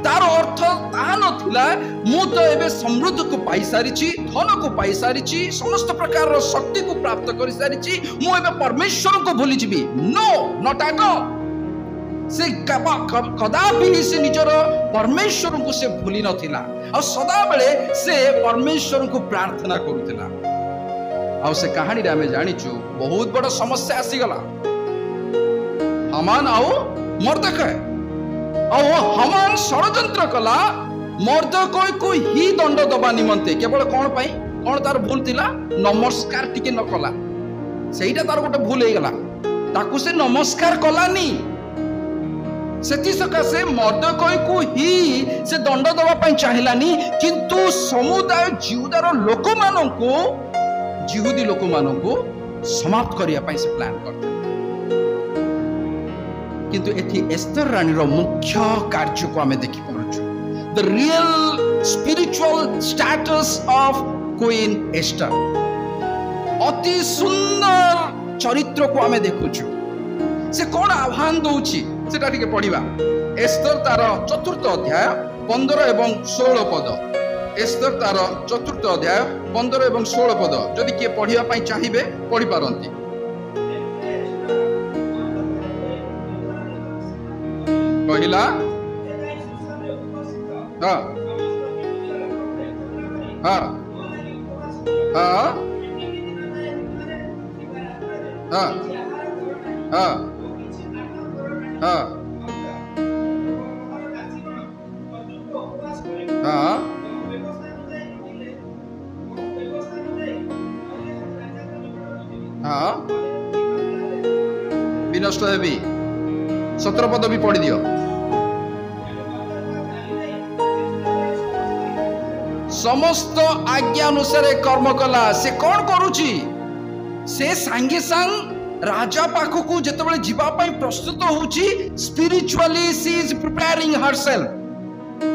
तार अर्थ ता नथिला मु तो एबे समृद्ध को पाई सारिछि धन को पाई सारिछि समस्त प्रकार रो शक्ति को प्राप्त करि सारिछि मु एबे परमेश्वर को भूली जिबी नो नॉट एट ऑल से कदापि से निजर परमेश्वर को से भूली नथिला और सदा बेले से परमेश्वर को प्रार्थना करुथिला आउ से कहानी रे आमे जानिचु बहुत बड़ समस्या आसीगला हमान आउ मर्दकै आउ हमान षडयंत्र कला मर्दकै को ही दंड दबा निमंते केवल कोन पई कोन तार भूल थिला नमस्कार टिके न कला सेईटा तार गोटे भूल हे गला ताकू से नमस्कार कलानी सेति सकाशे मर्दकै को ही से दंड दबा पई चाहिलानी किंतु समुदाय जिहुदार लोक माननकु जिहुदी लोक माननकु समाप्त करिया पई से प्लान करते किंतु एथि एस्तर रानी रो मुख्य कार्य को हमें देखि पड़छु the real spiritual status of queen Esther अति सुंदर चरित्र को हमें देखुछु से कोन आह्वान दउछि सेटा टिके पढिबा एस्तर तार 4th अध्याय 15 एवं 16 पद एस्तर तार 4th अध्याय 15 एवं 16 पद जदि के पढिबा पई चाहिबे पढि पारंती पहिला हाँ हाँ हाँ हाँ हाँ हाँ हाँ हाँ विनष्ट हेबी 17 पद भी पढ़ी दियो समस्त आज्ञा अनुसार कर्म कला से कौन करुची से सांगे सांग राजा पाखकू जेतेबेले जीवा पई प्रस्तुत होउची spiritually she is preparing herself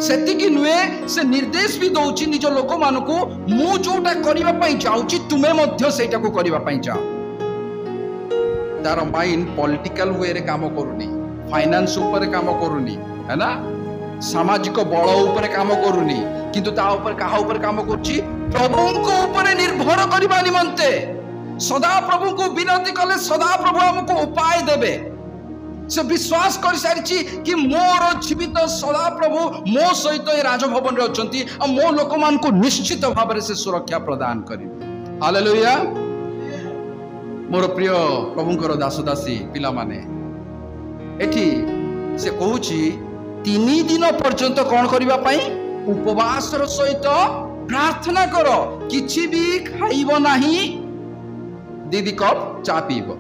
सेतिकी नुए से निर्देश भी दउची निज लोक मानको मु जोटा करिवा पई जाउची तुमे मध्य सेटा को करिवा पई जाओ तार माइंड पॉलिटिकल वे रे काम करूनी फाइनेंस ऊपर काम करूनी है ना सामाजिक बल ऊपर काम करूनी किंतु ता ऊपर काहा ऊपर काम करूची प्रभु को ऊपर निर्भर करबा निमंते सदा प्रभु को विनती कले सदा प्रभु हमको उपाय देबे से विश्वास कर सारिची कि मोर जीवित सदा प्रभु मो सहित ए राजभवन रे अछंती आ मो लोक मान को निश्चित भाव से सुरक्षा प्रदान करिवे हालेलुया मोर प्रिय प्रभुंकर दासदासी पिला माने एठी से कहूची 3 दिन पर्यंत कौन करबा पई उपवास रो सहित प्रार्थना करो किछि भी खाइबो नाही दीदी कप चा पीबो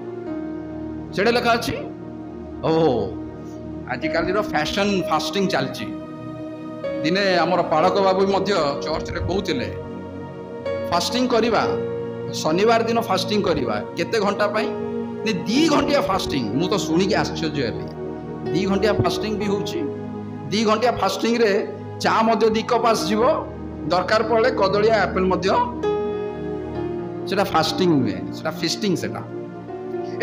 सेडे लिखा अछि ओ आज काली रो फैशन फास्टिंग चलची दिने हमर पालक बाबू मध्य चर्च रे कहउतिले फास्टिंग करिबा शनिवार दिन फास्टिंग करिबा केते घंटा पई ने 2 घंटिया फास्टिंग मु तो सुनी के आश्चर्य हेली 2 घंटिया फास्टिंग भी होउची 2 घंटिया फास्टिंग रे चा मध्य 2 कप आस जीवो दरकार पड़े कदलिया एप्पल मध्य सेटा फास्टिंग हुए सेटा फिस्टिंग सेटा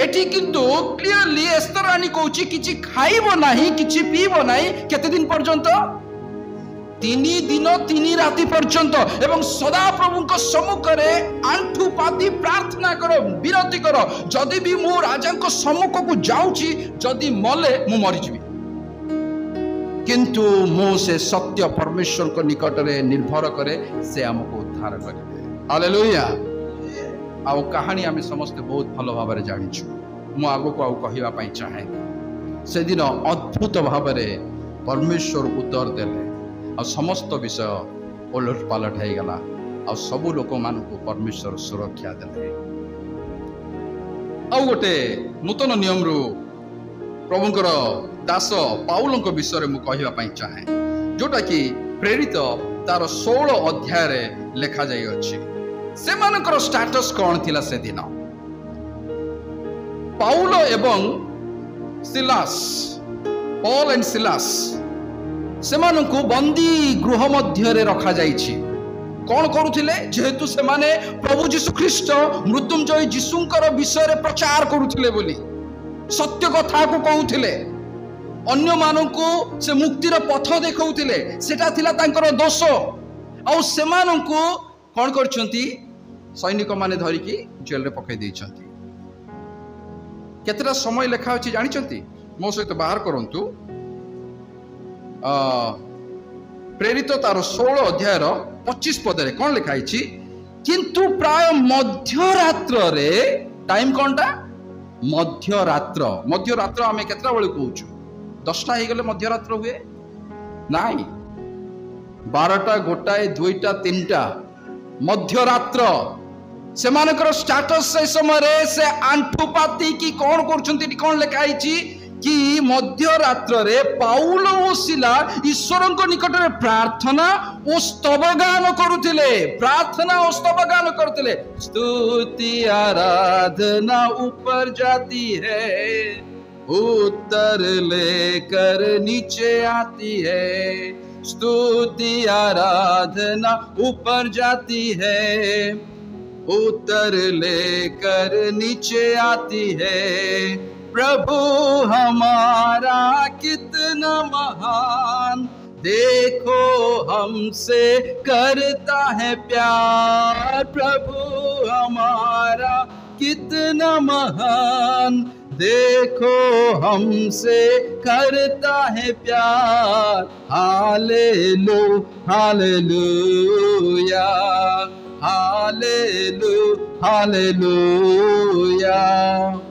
एठी किंतु क्लियरली एस्तर रानी कहूची किछि खाइबो नाही किछि पीबो नाही केते दिन पर्यंत 3 दिन 3 राति पर्यंत एवं सदा प्रभु को सम्मुख रे आंठू पाती प्रार्थना करो विनती करो जदि भी मु राजा को सम्मुख को जाउची जदि मले मु मरि जिवि किंतु मु से सत्य परमेश्वर को निकट रे निर्भर करे से हमको उद्धार करिवे हालेलुया आउ कहानी आम समस्ते बहुत भल भाव जानिछु मु आगो को आउ कहिबा पई चाहे से दिन अद्भुत भाव परमेश्वर उत्तर देले आ समस्त विषय ओलट पालट हो गला आ सबु लोक मान को परमेश्वर सुरक्षा देले आउ गोटे नूतन नियम रु प्रभुंकर दास पाउलंक विषय मु कहिबा पई चाहे जोटा कि प्रेरित तार 16 अध्याय रे लिखा जाई अछि से मानकर स्टेटस कौन थिला से दिन पाउल एवं सिलास पॉल एंड सिलास से मानकु बंदी गृह मध्य रे रखा जाइछि कौन करुथिले जेहेतु से माने प्रभु यीशु ख्रीष्ट मृत्युंजय यीशुंकर विषय रे प्रचार करुथिले बोली सत्य कथा को कहउथिले अन्य मानकु से मुक्तिर पथ देखौथिले सेटा थिला तांकर दोष आ से मानकु कौन करछंती सैनिक माने धरिकी जेल रे पकई दैछंती केतरा समय लेखा अछि जानिछंती मो सहित बाहर करंतु प्रेरित तार 16 अध्याय 25 पद रे कौन लिखा किंतु प्राय मध्यरात्र टाइम कौनटा मध्यरात्र आम केतटा बेले कहूँ 10टा हो गले मध्यरात्र हुए नाई 12टा 1टा 2टा 3टा मध्यरात्र से मानकर स्टेटस से समय से आंठुपाती की कौन कर कौन लिखाई कि मध्यरात्र रे पाउल और सिला ईश्वर निकट में प्रार्थना और स्तवगान करुथिले प्रार्थना और स्तवगान करुथिले स्तुति आराधना ऊपर जाती है उत्तर लेकर नीचे आती है स्तुति आराधना ऊपर जाती है उत्तर लेकर नीचे आती है प्रभु हमारा कितना महान देखो हमसे करता है प्यार प्रभु हमारा कितना महान देखो हमसे करता है प्यार हालेलुया हालेलुया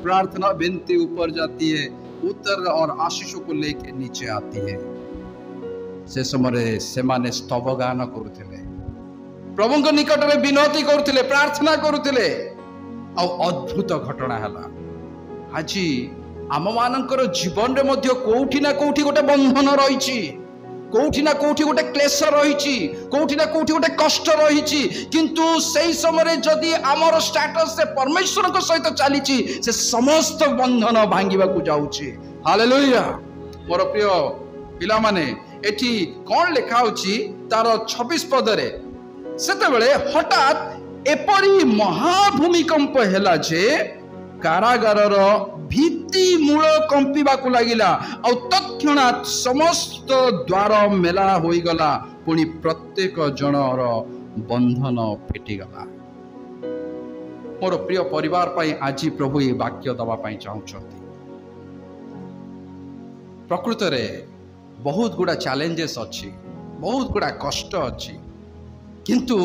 प्रार्थना विनती ऊपर जाती है उत्तर और आशीषों को लेकर नीचे आती है से समय से माने स्तवगान करुथिले प्रभु निकट में विनती करुथिले प्रार्थना करुथिले आ अद्भुत घटना हला आज आम मानकर जीवन रे मध्य कोठी ना कोठी गोटे बंधन रही कोठी ना कोठी गोटे क्लेश रही कोठी ना कोठी गोटे कष्ट रही किंतु सही समय जदि आमर स्टेटस से परमेश्वर को सहित चली से समस्त बंधन भांगा जाऊँगी हालेलुया मोर प्रिय पिला माने एठी कौन लिखा तार 26 पदरे सेतेबेले हठात एपरी महाभूमिकंप हैला जे कारागार भित्ति मूल कंपिबा को लागिला और तत्क्षणात समस्त द्वार मेला होई गला पुणी प्रत्येक जनर बंधन फिटिगला मोर प्रिय परिवार पाई आज प्रभु ये वाक्य दबा पाई चाहूछंती प्रकृत रे बहुत गुड़ा चैलेंजेस अच्छी बहुत गुड़ा कष्ट अच्छी किंतु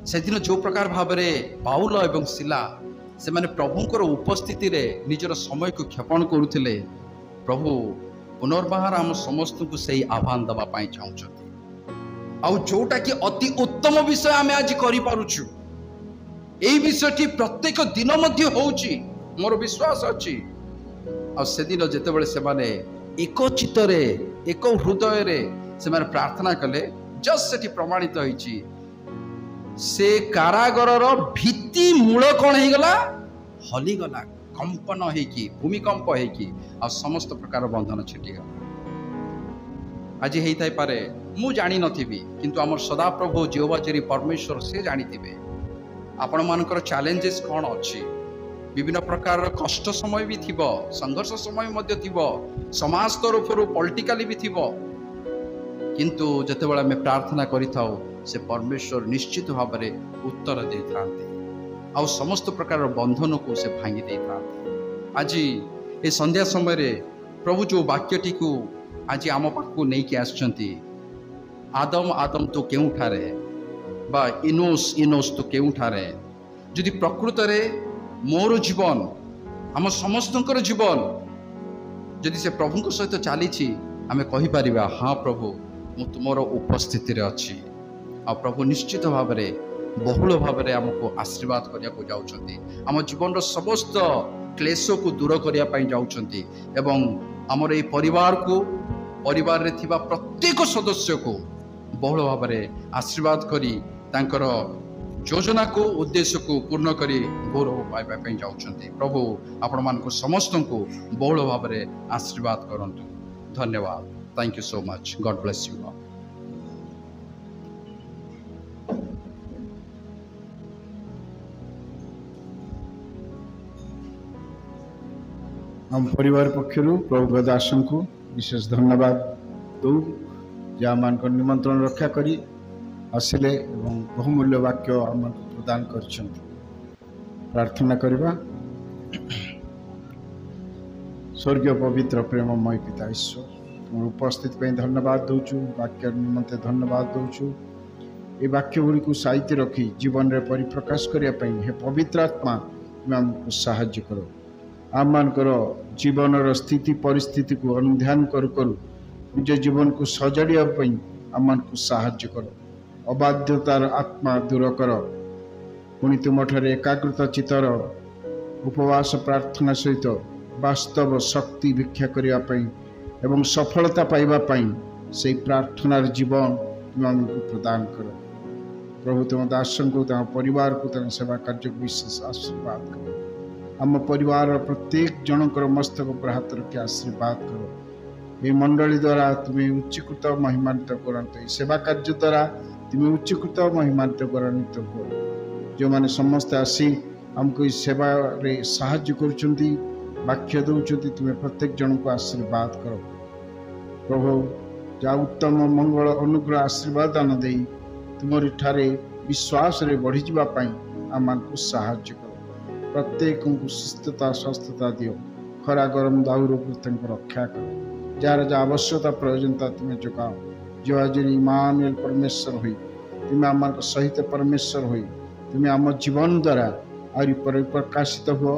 से दिन जो प्रकार भाव में पाउल एवं सिला से माने प्रभुंकर उपस्थिति रे निजर समय को क्षेपण करुथिले प्रभु पुनर्बार आम समस्त को सही आह्वान दबा पाई चाहूछंती आउ जोटा कि अति उत्तम विषय आम आज करि पारुछु एई विषयटी प्रत्येक दिन मध्य होउची मोर विश्वास अछि आ से दिन जेतेबेले से माने एक चित्तरे एक हृदय रे से माने प्रार्थना कले जस्ट सेठी प्रमाणित होइची से कारागार भित्ति मूल कौन हो गला हली गला कंपन होगी भूमिकंप होगी आ समस्त प्रकार बंधन छिटिगला आज हेई पारे मु जानी नथिबी किंतु आमर सदा प्रभु जेहोवा परमेश्वर से जानी थिबे आपण मानकर चैलेंजेस कौन अच्छी विभिन्न प्रकार कष्ट समय भी थिबो संघर्ष समय मध्य थिबो समाज तरफरु पॉलिटिकली भी थिबो किंतु जतेबेला आमे प्रार्थना करिथाउ से परमेश्वर निश्चित भाव में उत्तर दे आ समस्त प्रकार बंधन को से भांगी दे आज ये संध्या समय रे प्रभु जो वाक्यटी को आज आम पाखक नहीं कि आसचंती आदम आदम तो केउठारे बा इनोस इनोस तो केउठारे जदि प्रकृत रे मोर जीवन आम समस्तंकर जीवन जदि से प्रभु सहित चली आमे कहि परिबा हाँ प्रभु मु तुमर उपस्थिति रे अछि आ प्रभु निश्चित भाव में बहुल भाव में आमको आशीर्वाद करने जाउछंती आम जीवन समस्त क्लेश को दूर करने जाउछंती एवं आमर ये परिवार को परिवार रे थिबा प्रत्येक सदस्य को बहुल भाव में आशीर्वाद करी तांकर योजना को उद्देश्य को पूर्ण करी गौरव पाइबा जाउछंती प्रभु आपण मानको समस्त को बहुल भाव में आशीर्वाद करंतु धन्यवाद thank you so much God bless you all हम परिवार पक्षर प्रभु दासन को विशेष धन्यवाद दौ जहाँ मान निमंत्रण रक्षा करी आसिले एवं बहुमूल्य वाक्य आम प्रदान कर प्रार्थना करवा स्वर्गीय पवित्र प्रेममय पिता ईश्वर तुम उपस्थित धन्यवाद दौचु वाक्य निमंते धन्यवाद दौचु ଏ ବାକ୍ୟ ଗୁଡ଼ିକୁ ସାଇତି ରଖି ଜୀବନରେ ପରିପ୍ରକାଶ କରିବା ପାଇଁ ହେ ପବିତ୍ର ଆତ୍ମା ତୁମେ ଆମକୁ ସାହାଯ୍ୟ କର। ଆମମାନଙ୍କର ଜୀବନର ସ୍ଥିତି ପରିସ୍ଥିତିକୁ ଅନୁଧ୍ୟାନ କରୁ କରୁ ନିଜ ଜୀବନକୁ ସଜାଡ଼ିବା ପାଇଁ ଆମମାନଙ୍କୁ ସାହାଯ୍ୟ କର। ଅବାଧ୍ୟତାର ଆତ୍ମା ଦୂର କର। ପୁଣି ତୁମଠାରେ ଏକାଗ୍ରତା ଚିତ୍ତର ଉପବାସ ପ୍ରାର୍ଥନା ସହିତ ବାସ୍ତବ ଶକ୍ତି ଭିକ୍ଷା କରିବା ପାଇଁ ଏବଂ ସଫଳତା ପାଇବା ପାଇଁ ସେହି ପ୍ରାର୍ଥନାର ଜୀବନ ତୁମେ ଆମକୁ ପ୍ରଦାନ କର। ପ୍ରଭୁ ତୁମ ଦାସଙ୍କୁ ତାଙ୍କ ପରିବାରକୁ ତାଙ୍କ ସେବା କାର୍ଯ୍ୟକୁ ବିଶେଷ ଆଶୀର୍ବାଦ କର। ଆମ ପରିବାରର ପ୍ରତ୍ୟେକ ଜଣଙ୍କର ମସ୍ତକ ଉପରେ ହାତ ରଖି ଆଶୀର୍ବାଦ କର। ଏହି ମଣ୍ଡଳୀ ଦ୍ୱାରା ତୁମେ ଉଚ୍ଚୀକୃତ ମହିମାନ୍ୱିତ କରନ୍ତ। ଏହି ସେବା କାର୍ଯ୍ୟ ଦ୍ୱାରା ତୁମେ ଉଚ୍ଚୀକୃତ ମହିମାନ୍ୱିତ କରାନ୍ୱିତ ହୁଅ। ଯେଉଁମାନେ ସମସ୍ତେ ଆସି ଆମକୁ ଏହି ସେବାରେ ସାହାଯ୍ୟ କରୁଛନ୍ତି, ବାକ୍ୟ ଦେଉଛନ୍ତି, ତୁମେ ପ୍ରତ୍ୟେକ ଜଣଙ୍କୁ ଆଶୀର୍ବାଦ କର। ପ୍ରଭୁ ଯାହା ଉତ୍ତମ ମଙ୍ଗଳ ଅନୁଗ୍ରହ ଆଶୀର୍ବାଦ ଦାନ ଦେଇ ତୁମରି ଠାରେ ବିଶ୍ୱାସରେ ବଢ଼ିଯିବା ପାଇଁ ଆମମାନଙ୍କୁ ସାହାଯ୍ୟ କର। ପ୍ରତ୍ୟେକଙ୍କୁ ସୁସ୍ଥତା ସ୍ୱସ୍ଥତା ଦିଅ। ଖରା ଗରମ ଦାଉରୁ ତାଙ୍କୁ ରକ୍ଷା କର। ଯାହାର ଯାହା ଆବଶ୍ୟକତା ପ୍ରয়োଜନତା ତୁମେ ଯୋଗାଅ। ଯେଉଁ ଆଜି ଇମାନୁଏଲ ପରମେଶ୍ୱର ହୋଇ ତୁମେ ଆମମାନଙ୍କ ସହିତ ପରମେଶ୍ୱର ହୋଇ ତୁମେ ଆମ ଜୀବନ ଦ୍ୱାରା ଆହୁରି ପରିପ୍ରକାଶିତ ହୁଅ,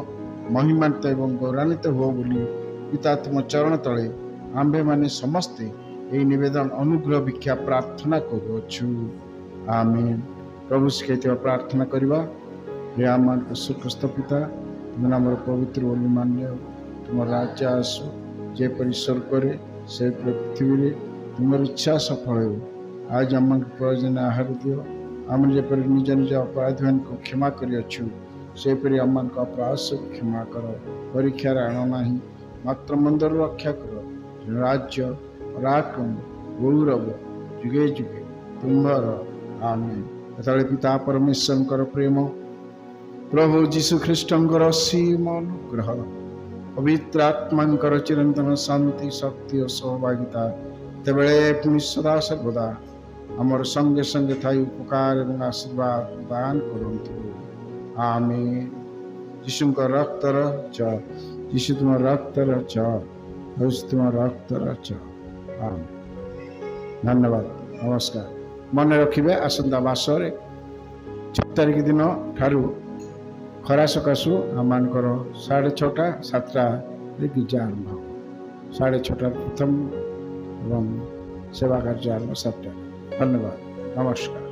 ମହିମାନ୍ୱିତ ଏବଂ ଗୌରବାନ୍ୱିତ ହୁଅ ବୋଲି ପିତା ତୁମ ଚରଣ ତଳେ ଆମ୍ଭେମାନେ ସମସ୍ତେ ଏହି ନିବେଦନ ଅନୁଗ୍ରହ ଭିକ୍ଷା ପ୍ରାର୍ଥନା କରୁଅଛୁ। ଆମେନ୍। ପ୍ରଭୁ ଶିଖାଇଥିବା ପ୍ରାର୍ଥନା କରିବା। ହେ ଆମମାନଙ୍କ ସ୍ୱର୍ଗସ୍ଥ ପିତା, ତୁମ ନାମର ପବିତ୍ର ବୋଲି ମାନ୍ୟ ହେଉ। ତୁମ ରାଜ୍ୟ ଆସୁ, ଯେପରି ସ୍ୱର୍ଗରେ ସେପରି ପୃଥିବୀରେ ତୁମର ଇଚ୍ଛା ସଫଳ ହେଉ। ଆଜି ଆମମାନଙ୍କୁ ପ୍ରୟୋଜନ ଆହାର ଦିଅ। ଆମେ ଯେପରି ନିଜ ନିଜ ଅପରାଧୀମାନଙ୍କୁ କ୍ଷମା କରିଅଛୁ, ସେପରି ଆମମାନଙ୍କ ଅପରାଧକୁ କ୍ଷମା କର। ପରୀକ୍ଷାରେ ଆଣ ନାହିଁ, ମାତ୍ର ମନ୍ଦରୁ ରକ୍ଷା କର। ରାଜ୍ୟ, ପରାକ୍ରମ, ଗୌରବ ଯୁଗେ ଯୁଗେ ତୁମ୍ଭର। ଆମେନ୍। ଯେତେବେଳେ ପିତା ପରମେଶ୍ୱରଙ୍କର ପ୍ରେମ, ପ୍ରଭୁ ଯୀଶୁଖ୍ରୀଷ୍ଟଙ୍କର ଅସୀମ ଅନୁଗ୍ରହ, ପବିତ୍ର ଆତ୍ମାଙ୍କର ଚିରନ୍ତନ ଶାନ୍ତି, ଶକ୍ତି ଓ ସହଭାଗିତା ସେତେବେଳେ ପୁଣି ସଦା ସର୍ବଦା ଆମର ସଙ୍ଗେ ସଙ୍ଗେ ଥାଇ ଉପକାର ଏବଂ ଆଶୀର୍ବାଦ ପ୍ରଦାନ କରନ୍ତୁ। ଆମେନ୍। ଯୀଶୁଙ୍କ ରକ୍ତର ଜୟ। ଯୀଶୁ ତୁମ ରକ୍ତର ଜୟ। ଯୀଶୁ ତୁମ ରକ୍ତର ଜୟ। ଆମେନ୍। ଧନ୍ୟବାଦ। ନମସ୍କାର। ମନେ ରଖିବେ, ଆସନ୍ତା ମାସରେ 6 ତାରିଖ ଦିନ ଠାରୁ ଖରା ସକାଶୁ ଆମମାନଙ୍କର 6:30 7ଟାରେ ଗୀର୍ଜା ଆରମ୍ଭ ହେବ। 6:30 ପ୍ରଥମ ଏବଂ ସେବା କାର୍ଯ୍ୟ ଆରମ୍ଭ 7ଟାରେ। ଧନ୍ୟବାଦ। ନମସ୍କାର।